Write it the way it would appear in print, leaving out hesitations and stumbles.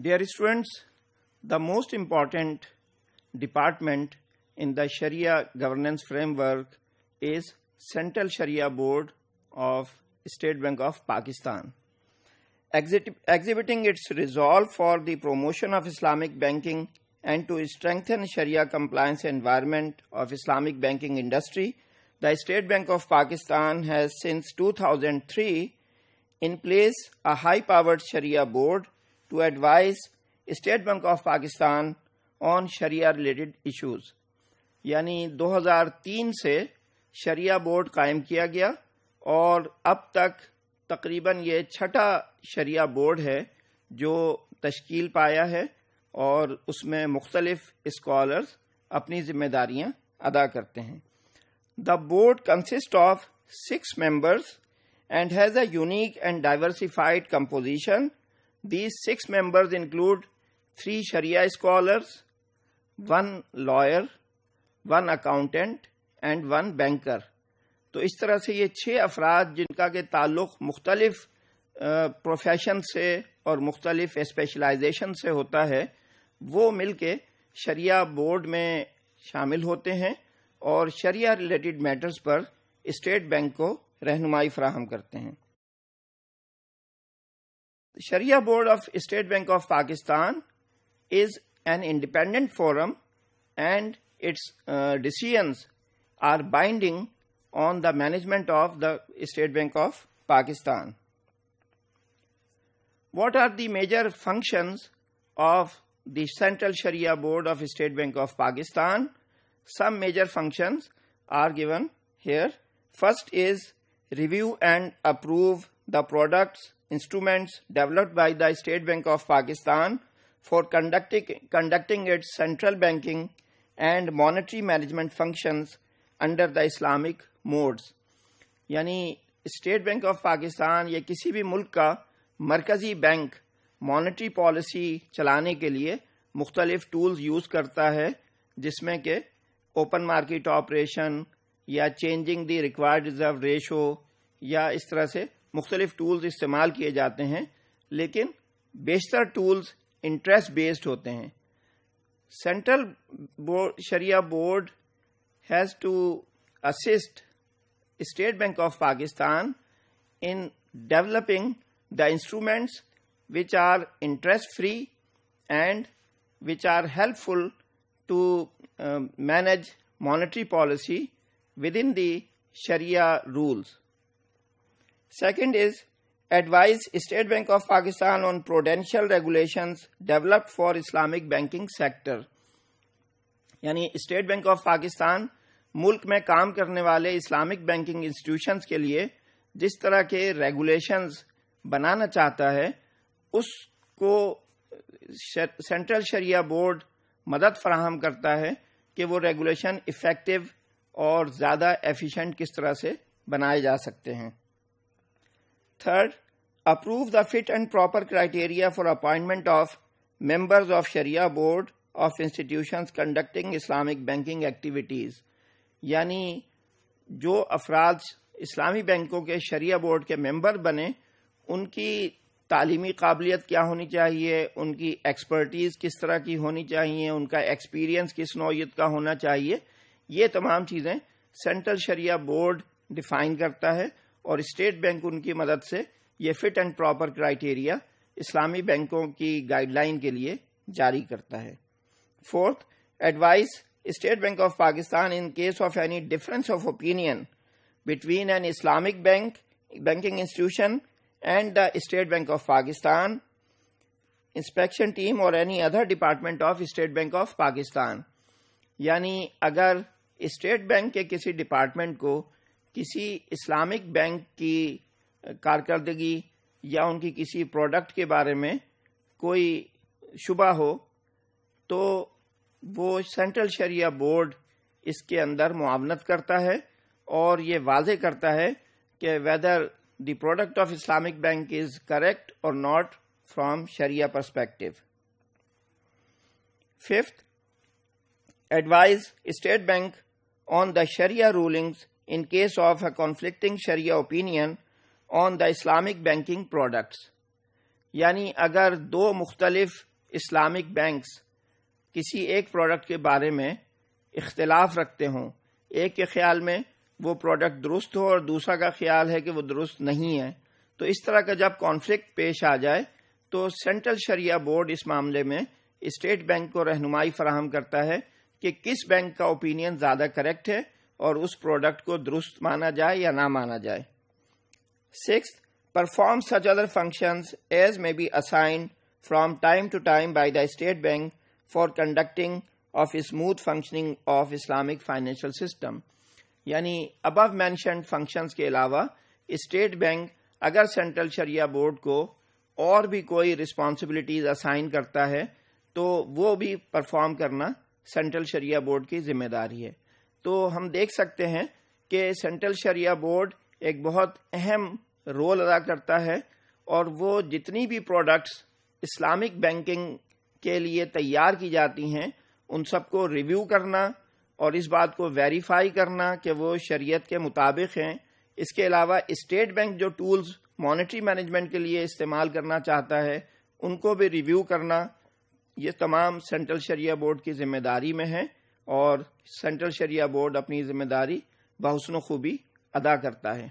Dear students, the most important department in the Sharia governance framework is Central Sharia Board of State Bank of Pakistan. Exhibiting its resolve for the promotion of Islamic banking and to strengthen Sharia compliance environment of Islamic banking industry, the State Bank of Pakistan has since 2003 in place a high-powered Sharia board to advise State Bank of Pakistan on Sharia-related issues. یعنی 2003 سے شریعہ board قائم کیا گیا اور اب تک تقریباً یہ چھٹا شریعہ بورڈ ہے جو تشکیل پایا ہے اور اس میں مختلف اسکالرز اپنی ذمہ داریاں ادا کرتے ہیں. The board consists of 6 members and has a unique and diversified composition. These 6 members include 3 Sharia scholars, 1 lawyer, 1 accountant and 1 banker. تو اس طرح سے یہ 6 افراد جن کا کہ تعلق مختلف پروفیشن سے اور مختلف اسپیشلائزیشن سے ہوتا ہے وہ مل کے شریعہ بورڈ میں شامل ہوتے ہیں اور شریعہ ریلیٹڈ میٹرز پر اسٹیٹ بینک کو رہنمائی فراہم کرتے ہیں. شریعہ board of State Bank of Pakistan is an independent forum and its decisions are binding on the management of the State Bank of Pakistan. What are the major functions of the Central Sharia Board of State Bank of Pakistan? Some major functions are given here. First is review and approve the products, instruments developed by the State Bank of Pakistan for conducting its central banking and monetary management functions under the Islamic modes. یعنی state Bank of Pakistan یا کسی بھی ملک کا مرکزی bank monetary policy چلانے کے لیے مختلف ٹولز یوز کرتا ہے جس میں کہ اوپن مارکیٹ آپریشن یا changing the required reserve ratio یا اس طرح سے مختلف ٹولز استعمال کیے جاتے ہیں لیکن بیشتر ٹولز انٹرسٹ بیسڈ ہوتے ہیں. Central Sharia Board has to assist State Bank of Pakistan in developing the instruments which are interest-free and which are helpful to manage monetary policy within the Sharia rules. Second is advise State Bank of Pakistan on prudential regulations developed for Islamic banking sector. یعنی state Bank of Pakistan ملک میں کام کرنے والے Islamic banking institutions کے لیے جس طرح کے regulations بنانا چاہتا ہے اس کو سینٹرل شریعہ بورڈ مدد فراہم کرتا ہے کہ وہ ریگولیشن افیکٹو اور زیادہ ایفیشینٹ کس طرح سے بنائے جا سکتے ہیں. Third, approve the fit and proper criteria for appointment of members of Sharia Board of institutions conducting Islamic banking activities. یعنی جو افراد اسلامی بینکوں کے شریعہ بورڈ کے ممبر بنے ان کی تعلیمی قابلیت کیا ہونی چاہیے، ان کی ایکسپرٹیز کس طرح کی ہونی چاہیے، ان کا ایکسپیرینس کس نوعیت کا ہونا چاہیے، یہ تمام چیزیں سینٹرل شریعہ بورڈ ڈیفائن کرتا ہے اور اسٹیٹ بینک ان کی مدد سے یہ فٹ اینڈ پراپر کرائیٹیریا اسلامی بینکوں کی گائیڈ لائن کے لیے جاری کرتا ہے. Fourth, advise State Bank of Pakistan in case of any difference of opinion between an Islamic banking institution and the State Bank of Pakistan inspection team اور any other department of State Bank of Pakistan. یعنی اگر state bank کے کسی department کو کسی Islamic bank کی کارکردگی یا ان کی کسی پروڈکٹ کے بارے میں کوئی شبہ ہو تو وہ سینٹرل شریعہ بورڈ اس کے اندر معاونت کرتا ہے اور یہ واضح کرتا ہے کہ whether the product of Islamic bank is correct or not from Sharia perspective. Fifth, advise State Bank on the Sharia rulings in case of a conflicting Sharia opinion on the Islamic banking products. یعنی اگر دو مختلف Islamic banks کسی ایک product کے بارے میں اختلاف رکھتے ہوں، ایک کے خیال میں وہ پروڈکٹ درست ہو اور دوسرا کا خیال ہے کہ وہ درست نہیں ہے، تو اس طرح کا جب کانفلکٹ پیش آ جائے تو سینٹرل شریعہ بورڈ اس معاملے میں اسٹیٹ بینک کو رہنمائی فراہم کرتا ہے کہ کس بینک کا اوپینین زیادہ کریکٹ ہے اور اس پروڈکٹ کو درست مانا جائے یا نہ مانا جائے۔ 6. Perform such other functions as may be assigned from time to time by the State Bank for conducting of a smooth functioning of Islamic financial system. یعنی above mentioned functions کے علاوہ اسٹیٹ بینک اگر central شریعہ board کو اور بھی کوئی responsibilities assign کرتا ہے تو وہ بھی پرفارم کرنا سینٹرل شریعہ بورڈ کی ذمہ داری ہے۔ تو ہم دیکھ سکتے ہیں کہ سینٹرل شریعہ بورڈ ایک بہت اہم رول ادا کرتا ہے، اور وہ جتنی بھی پروڈکٹس اسلامک بینکنگ کے لیے تیار کی جاتی ہیں ان سب کو ریویو کرنا اور اس بات کو ویریفائی کرنا کہ وہ شریعت کے مطابق ہیں۔ اس کے علاوہ اسٹیٹ بینک جو ٹولز مانیٹری مینجمنٹ کے لیے استعمال کرنا چاہتا ہے ان کو بھی ریویو کرنا، یہ تمام سینٹرل شریعہ بورڈ کی ذمہ داری میں ہے، اور سینٹرل شریعہ بورڈ اپنی ذمہ داری بحسن و خوبی ادا کرتا ہے۔